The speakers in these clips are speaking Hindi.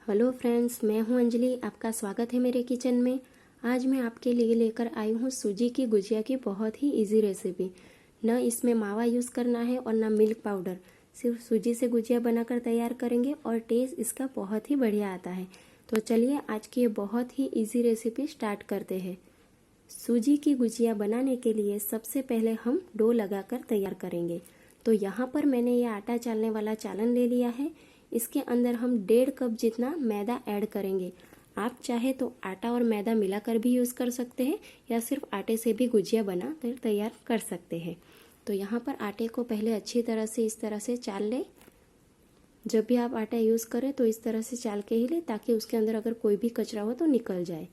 हेलो फ्रेंड्स, मैं हूं अंजलि। आपका स्वागत है मेरे किचन में। आज मैं आपके लिए लेकर आई हूं सूजी की गुजिया की बहुत ही इजी रेसिपी। न इसमें मावा यूज़ करना है और ना मिल्क पाउडर, सिर्फ सूजी से गुजिया बनाकर तैयार करेंगे और टेस्ट इसका बहुत ही बढ़िया आता है। तो चलिए आज की ये बहुत ही इजी रेसिपी स्टार्ट करते हैं। सूजी की गुजिया बनाने के लिए सबसे पहले हम डो लगाकर तैयार करेंगे। तो यहाँ पर मैंने ये आटा चालने वाला चालन ले लिया है। इसके अंदर हम 1.5 कप जितना मैदा ऐड करेंगे। आप चाहे तो आटा और मैदा मिलाकर भी यूज़ कर सकते हैं या सिर्फ आटे से भी गुजिया बना कर तैयार कर सकते हैं। तो यहाँ पर आटे को पहले अच्छी तरह से इस तरह से चाल लें। जब भी आप आटा यूज़ करें तो इस तरह से चाल के ही लें ताकि उसके अंदर अगर कोई भी कचरा हो तो निकल जाए।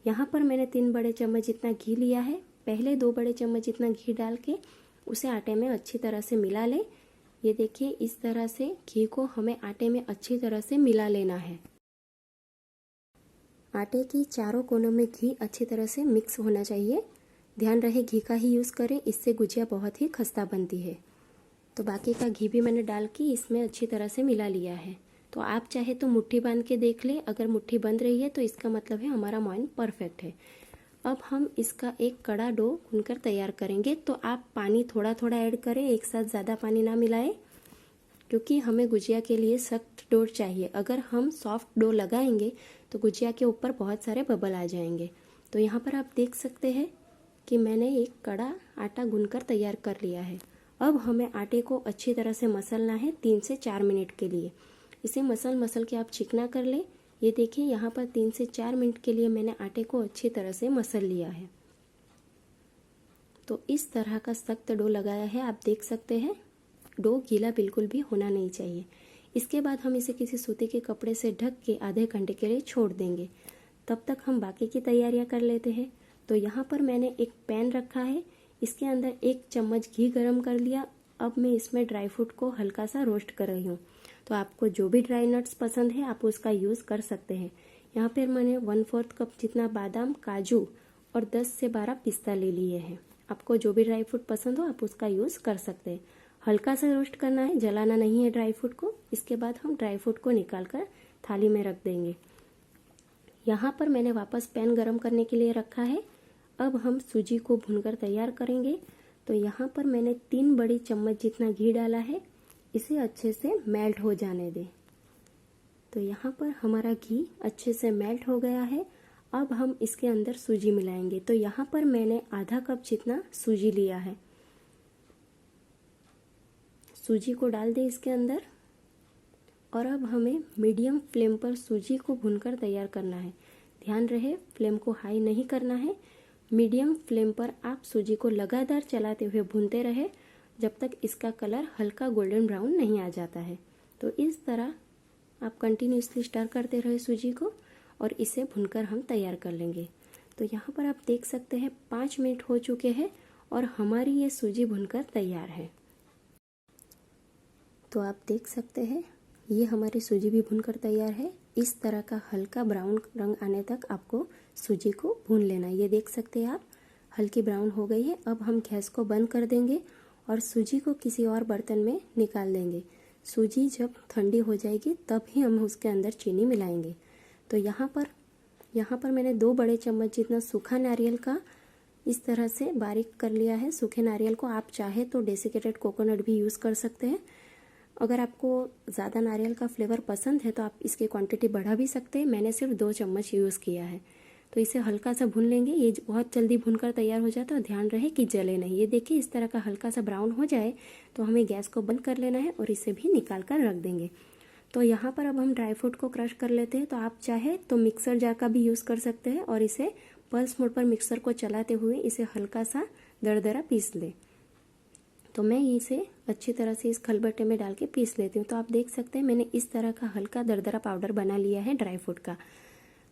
यहाँ पर मैंने 3 बड़े चम्मच जितना घी लिया है। पहले 2 बड़े चम्मच जितना घी डाल के उसे आटे में अच्छी तरह से मिला लें। ये देखिए, इस तरह से घी को हमें आटे में अच्छी तरह से मिला लेना है। आटे की चारों कोनों में घी अच्छी तरह से मिक्स होना चाहिए। ध्यान रहे घी का ही यूज़ करें, इससे गुजिया बहुत ही खस्ता बनती है। तो बाकी का घी भी मैंने डाल के इसमें अच्छी तरह से मिला लिया है। तो आप चाहे तो मुट्ठी बांध के देख लें। अगर मुट्ठी बंध रही है तो इसका मतलब है हमारा मोइन परफेक्ट है। अब हम इसका एक कड़ा डो भूनकर तैयार करेंगे। तो आप पानी थोड़ा थोड़ा ऐड करें, एक साथ ज़्यादा पानी ना मिलाएं, क्योंकि हमें गुजिया के लिए सख्त डो चाहिए। अगर हम सॉफ्ट डो लगाएंगे तो गुजिया के ऊपर बहुत सारे बबल आ जाएंगे। तो यहाँ पर आप देख सकते हैं कि मैंने एक कड़ा आटा गूंथकर तैयार कर लिया है। अब हमें आटे को अच्छी तरह से मसलना है 3 से 4 मिनट के लिए। इसे मसल के आप चिकना कर लें। ये देखिए, यहाँ पर 3 से 4 मिनट के लिए मैंने आटे को अच्छी तरह से मसल लिया है। तो इस तरह का सख्त डो लगाया है, आप देख सकते हैं। डो गीला बिल्कुल भी होना नहीं चाहिए। इसके बाद हम इसे किसी सूती के कपड़े से ढक के आधे घंटे के लिए छोड़ देंगे। तब तक हम बाकी की तैयारियां कर लेते हैं। तो यहाँ पर मैंने एक पैन रखा है। इसके अंदर 1 चम्मच घी गरम कर लिया। अब मैं इसमें ड्राई फ्रूट को हल्का सा रोस्ट कर रही हूँ। तो आपको जो भी ड्राई नट्स पसंद है आप उसका यूज़ कर सकते हैं। यहाँ पर मैंने 1/4 कप जितना बादाम, काजू और 10 से 12 पिस्ता ले लिए हैं। आपको जो भी ड्राई फ्रूट पसंद हो आप उसका यूज़ कर सकते हैं। हल्का सा रोस्ट करना है, जलाना नहीं है ड्राई फ्रूट को। इसके बाद हम ड्राई फ्रूट को निकाल कर थाली में रख देंगे। यहाँ पर मैंने वापस पैन गरम करने के लिए रखा है। अब हम सूजी को भूनकर तैयार करेंगे। तो यहाँ पर मैंने 3 बड़ी चम्मच जितना घी डाला है। इसे अच्छे से मेल्ट हो जाने दें। तो यहाँ पर हमारा घी अच्छे से मेल्ट हो गया है। अब हम इसके अंदर सूजी मिलाएंगे। तो यहाँ पर मैंने आधा कप जितना सूजी लिया है। सूजी को डाल दें इसके अंदर और अब हमें मीडियम फ्लेम पर सूजी को भूनकर तैयार करना है। ध्यान रहे फ्लेम को हाई नहीं करना है। मीडियम फ्लेम पर आप सूजी को लगातार चलाते हुए भूनते रहे जब तक इसका कलर हल्का गोल्डन ब्राउन नहीं आ जाता है। तो इस तरह आप कंटिन्यूसली स्टर करते रहे सूजी को और इसे भूनकर हम तैयार कर लेंगे। तो यहाँ पर आप देख सकते हैं 5 मिनट हो चुके हैं और हमारी ये सूजी भुनकर तैयार है। तो आप देख सकते हैं ये हमारी सूजी भी भूनकर तैयार है। इस तरह का हल्का ब्राउन रंग आने तक आपको सूजी को भून लेना है। ये देख सकते हैं आप, हल्की ब्राउन हो गई है। अब हम गैस को बंद कर देंगे और सूजी को किसी और बर्तन में निकाल देंगे। सूजी जब ठंडी हो जाएगी तब ही हम उसके अंदर चीनी मिलाएंगे। तो यहाँ पर मैंने 2 बड़े चम्मच जितना सूखा नारियल का इस तरह से बारीक कर लिया है। सूखे नारियल को आप चाहे तो डेसिकेटेड कोकोनट भी यूज़ कर सकते हैं। अगर आपको ज़्यादा नारियल का फ्लेवर पसंद है तो आप इसकी क्वांटिटी बढ़ा भी सकते हैं। मैंने सिर्फ 2 चम्मच यूज़ किया है। तो इसे हल्का सा भून लेंगे। ये बहुत जल्दी भूनकर तैयार हो जाता है और ध्यान रहे कि जले नहीं। ये देखिए, इस तरह का हल्का सा ब्राउन हो जाए तो हमें गैस को बंद कर लेना है और इसे भी निकाल कर रख देंगे। तो यहाँ पर अब हम ड्राई फ्रूट को क्रश कर लेते हैं। तो आप चाहे तो मिक्सर जार का भी यूज़ कर सकते हैं और इसे पल्स मोड पर मिक्सर को चलाते हुए इसे हल्का सा दरदरा पीस लें। तो मैं इसे अच्छी तरह से इस खलबट्टे में डाल के पीस लेती हूँ। तो आप देख सकते हैं मैंने इस तरह का हल्का दरदरा पाउडर बना लिया है ड्राई फ्रूट का।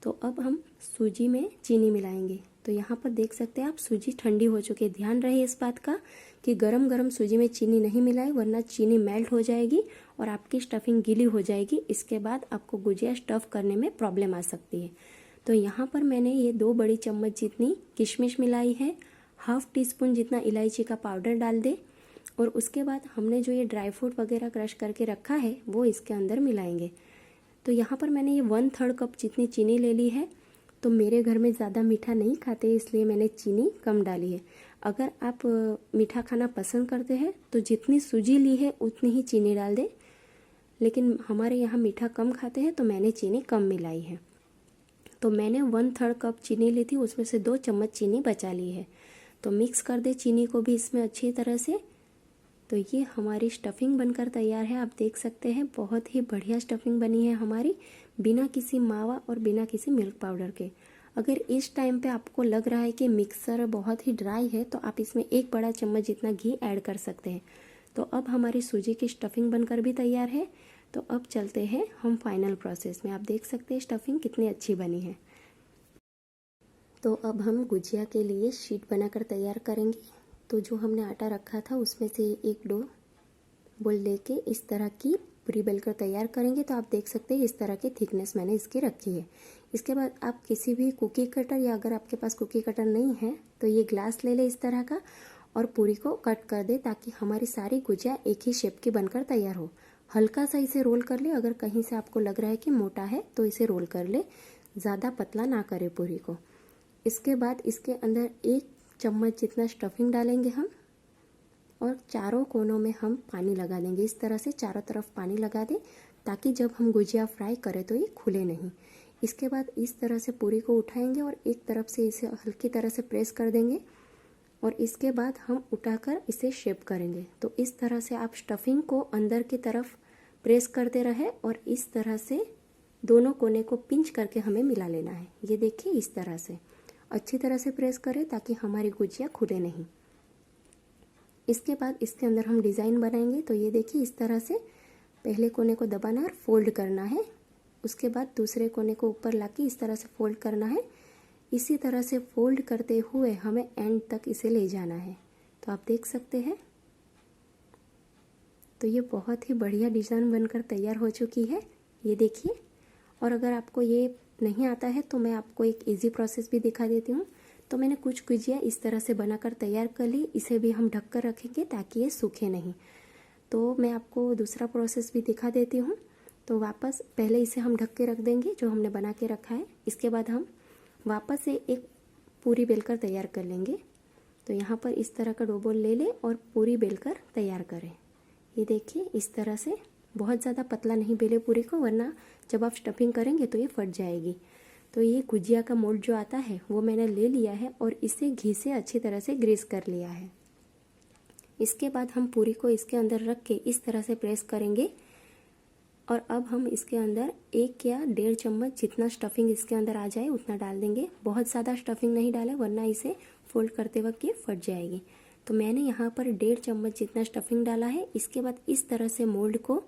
तो अब हम सूजी में चीनी मिलाएंगे। तो यहाँ पर देख सकते हैं आप, सूजी ठंडी हो चुकी है। ध्यान रहे इस बात का कि गरम गरम सूजी में चीनी नहीं मिलाए, वरना चीनी मेल्ट हो जाएगी और आपकी स्टफिंग गीली हो जाएगी। इसके बाद आपको गुजिया स्टफ करने में प्रॉब्लम आ सकती है। तो यहाँ पर मैंने ये 2 बड़ी चम्मच जितनी किशमिश मिलाई है। 1/2 टीस्पून जितना इलायची का पाउडर डाल दें और उसके बाद हमने जो ये ड्राई फ्रूट वगैरह क्रश करके रखा है वो इसके अंदर मिलाएंगे। तो यहाँ पर मैंने ये 1/3 कप जितनी चीनी ले ली है। तो मेरे घर में ज़्यादा मीठा नहीं खाते, इसलिए मैंने चीनी कम डाली है। अगर आप मीठा खाना पसंद करते हैं तो जितनी सूजी ली है उतनी ही चीनी डाल दें, लेकिन हमारे यहाँ मीठा कम खाते हैं तो मैंने चीनी कम मिलाई है। तो मैंने 1/3 कप चीनी ली थी, उसमें से 2 चम्मच चीनी बचा ली है। तो मिक्स कर दे चीनी को भी इसमें अच्छी तरह से। तो ये हमारी स्टफिंग बनकर तैयार है। आप देख सकते हैं बहुत ही बढ़िया स्टफिंग बनी है हमारी, बिना किसी मावा और बिना किसी मिल्क पाउडर के। अगर इस टाइम पे आपको लग रहा है कि मिक्सर बहुत ही ड्राई है तो आप इसमें 1 बड़ा चम्मच जितना घी ऐड कर सकते हैं। तो अब हमारी सूजी की स्टफिंग बनकर भी तैयार है। तो अब चलते हैं हम फाइनल प्रोसेस में। आप देख सकते हैं स्टफिंग कितनी अच्छी बनी है। तो अब हम गुजिया के लिए शीट बनाकर तैयार करेंगे। तो जो हमने आटा रखा था उसमें से एक डो बोल लेके इस तरह की पूरी बेलकर तैयार करेंगे। तो आप देख सकते हैं इस तरह की थिकनेस मैंने इसकी रखी है। इसके बाद आप किसी भी कुकी कटर, या अगर आपके पास कुकी कटर नहीं है तो ये ग्लास ले ले इस तरह का, और पूरी को कट कर दे ताकि हमारी सारी गुजिया एक ही शेप की बनकर तैयार हो। हल्का सा इसे रोल कर ले, अगर कहीं से आपको लग रहा है कि मोटा है तो इसे रोल कर ले, ज़्यादा पतला ना करे पूरी को। इसके बाद इसके अंदर 1 चम्मच जितना स्टफिंग डालेंगे हम, और चारों कोनों में हम पानी लगा देंगे। इस तरह से चारों तरफ पानी लगा दें ताकि जब हम गुजिया फ्राई करें तो ये खुले नहीं। इसके बाद इस तरह से पूरी को उठाएंगे और एक तरफ से इसे हल्की तरह से प्रेस कर देंगे, और इसके बाद हम उठाकर इसे शेप करेंगे। तो इस तरह से आप स्टफिंग को अंदर की तरफ प्रेस करते रहे और इस तरह से दोनों कोने को पिंच करके हमें मिला लेना है। ये देखिए इस तरह से अच्छी तरह से प्रेस करें ताकि हमारी गुजिया खुले नहीं। इसके बाद इसके अंदर हम डिज़ाइन बनाएंगे। तो ये देखिए इस तरह से पहले कोने को दबाना और फोल्ड करना है, उसके बाद दूसरे कोने को ऊपर लाके इस तरह से फोल्ड करना है। इसी तरह से फोल्ड करते हुए हमें एंड तक इसे ले जाना है। तो आप देख सकते हैं। तो ये बहुत ही बढ़िया डिज़ाइन बनकर तैयार हो चुकी है, ये देखिए। और अगर आपको ये नहीं आता है तो मैं आपको एक इजी प्रोसेस भी दिखा देती हूँ। तो मैंने कुछ गुजिया इस तरह से बनाकर तैयार कर ली। इसे भी हम ढक कर रखेंगे ताकि ये सूखे नहीं। तो मैं आपको दूसरा प्रोसेस भी दिखा देती हूँ। तो वापस पहले इसे हम ढक के रख देंगे जो हमने बना के रखा है। इसके बाद हम वापस से एक पूरी बेलकर तैयार कर लेंगे। तो यहाँ पर इस तरह का डो ले लें और पूरी बेलकर तैयार करें। ये देखिए इस तरह से, बहुत ज़्यादा पतला नहीं बेले पूरी को, वरना जब आप स्टफिंग करेंगे तो ये फट जाएगी। तो ये गुजिया का मोल्ड जो आता है वो मैंने ले लिया है और इसे घी से अच्छी तरह से ग्रीस कर लिया है। इसके बाद हम पूरी को इसके अंदर रख के इस तरह से प्रेस करेंगे, और अब हम इसके अंदर 1 या 1.5 चम्मच जितना स्टफिंग इसके अंदर आ जाए उतना डाल देंगे। बहुत ज़्यादा स्टफिंग नहीं डालें वरना इसे फोल्ड करते वक्त ये फट जाएगी। तो मैंने यहाँ पर 1.5 चम्मच जितना स्टफिंग डाला है। इसके बाद इस तरह से मोल्ड को,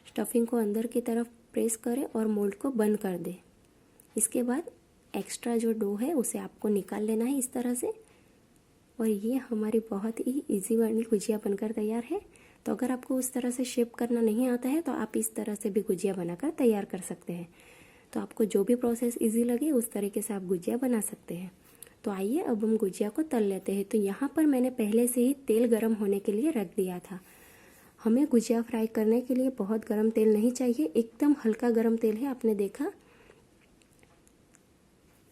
स्टफिंग को अंदर की तरफ प्रेस करें और मोल्ड को बंद कर दें। इसके बाद एक्स्ट्रा जो डो है उसे आपको निकाल लेना है इस तरह से, और ये हमारी बहुत ही इजी वाली गुजिया बनकर तैयार है। तो अगर आपको उस तरह से शेप करना नहीं आता है तो आप इस तरह से भी गुजिया बनाकर तैयार कर सकते हैं। तो आपको जो भी प्रोसेस इजी लगे उस तरीके से आप गुजिया बना सकते हैं। तो आइए अब हम गुजिया को तल लेते हैं। तो यहाँ पर मैंने पहले से ही तेल गर्म होने के लिए रख दिया था। हमें गुजिया फ्राई करने के लिए बहुत गर्म तेल नहीं चाहिए, एकदम हल्का गर्म तेल है, आपने देखा।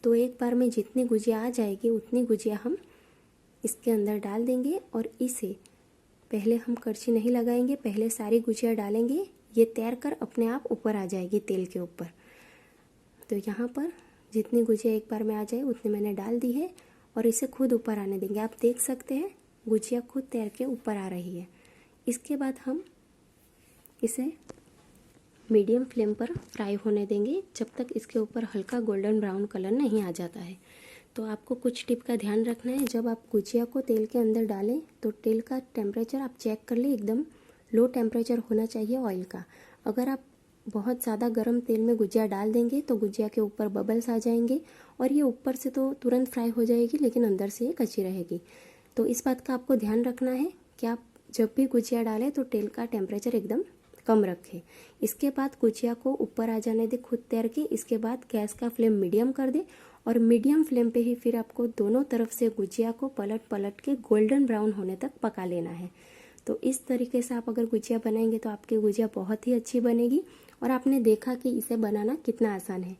तो एक बार में जितनी गुजिया आ जाएगी उतनी गुजिया हम इसके अंदर डाल देंगे, और इसे पहले हम करछी नहीं लगाएंगे, पहले सारी गुजिया डालेंगे। ये तैर कर अपने आप ऊपर आ जाएगी तेल के ऊपर। तो यहाँ पर जितनी गुजिया एक बार में आ जाए उतनी मैंने डाल दी है, और इसे खुद ऊपर आने देंगे। आप देख सकते हैं गुजिया खुद तैर के ऊपर आ रही है। इसके बाद हम इसे मीडियम फ्लेम पर फ्राई होने देंगे जब तक इसके ऊपर हल्का गोल्डन ब्राउन कलर नहीं आ जाता है। तो आपको कुछ टिप का ध्यान रखना है। जब आप गुजिया को तेल के अंदर डालें तो तेल का टेम्परेचर आप चेक कर लें, एकदम लो टेम्परेचर होना चाहिए ऑयल का। अगर आप बहुत ज़्यादा गर्म तेल में गुजिया डाल देंगे तो गुजिया के ऊपर बबल्स आ जाएंगे, और ये ऊपर से तो तुरंत फ्राई हो जाएगी लेकिन अंदर से ये कच्ची रहेगी। तो इस बात का आपको ध्यान रखना है कि आप जब भी गुजिया डालें तो तेल का टेम्परेचर एकदम कम रखें। इसके बाद गुजिया को ऊपर आ जाने दे खुद तैर के। इसके बाद गैस का फ्लेम मीडियम कर दे, और मीडियम फ्लेम पे ही फिर आपको दोनों तरफ से गुजिया को पलट पलट के गोल्डन ब्राउन होने तक पका लेना है। तो इस तरीके से आप अगर गुजिया बनाएंगे तो आपकी गुजिया बहुत ही अच्छी बनेगी, और आपने देखा कि इसे बनाना कितना आसान है।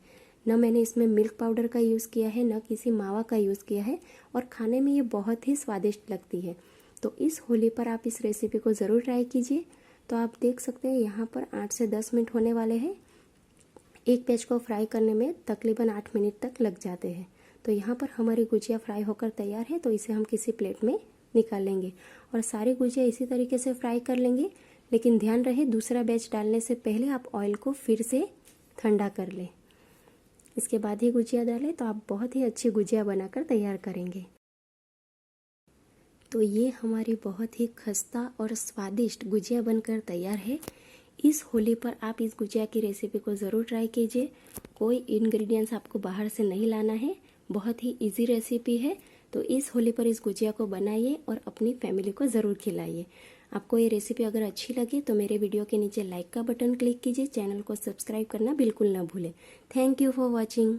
न मैंने इसमें मिल्क पाउडर का यूज़ किया है, न किसी मावा का यूज़ किया है, और खाने में ये बहुत ही स्वादिष्ट लगती है। तो इस होली पर आप इस रेसिपी को ज़रूर ट्राई कीजिए। तो आप देख सकते हैं यहाँ पर 8 से 10 मिनट होने वाले हैं। एक बैच को फ्राई करने में तकरीबन 8 मिनट तक लग जाते हैं। तो यहाँ पर हमारी गुजिया फ्राई होकर तैयार है, तो इसे हम किसी प्लेट में निकाल लेंगे और सारी गुजिया इसी तरीके से फ्राई कर लेंगे। लेकिन ध्यान रहे दूसरा बैच डालने से पहले आप ऑयल को फिर से ठंडा कर लें, इसके बाद ही गुजिया डालें, तो आप बहुत ही अच्छी गुजिया बनाकर तैयार करेंगे। तो ये हमारी बहुत ही खस्ता और स्वादिष्ट गुजिया बनकर तैयार है। इस होली पर आप इस गुजिया की रेसिपी को ज़रूर ट्राई कीजिए। कोई इंग्रेडिएंट्स आपको बाहर से नहीं लाना है, बहुत ही इजी रेसिपी है। तो इस होली पर इस गुजिया को बनाइए और अपनी फैमिली को ज़रूर खिलाइए। आपको ये रेसिपी अगर अच्छी लगे तो मेरे वीडियो के नीचे लाइक का बटन क्लिक कीजिए, चैनल को सब्सक्राइब करना बिल्कुल ना भूलें। Thank you for watching.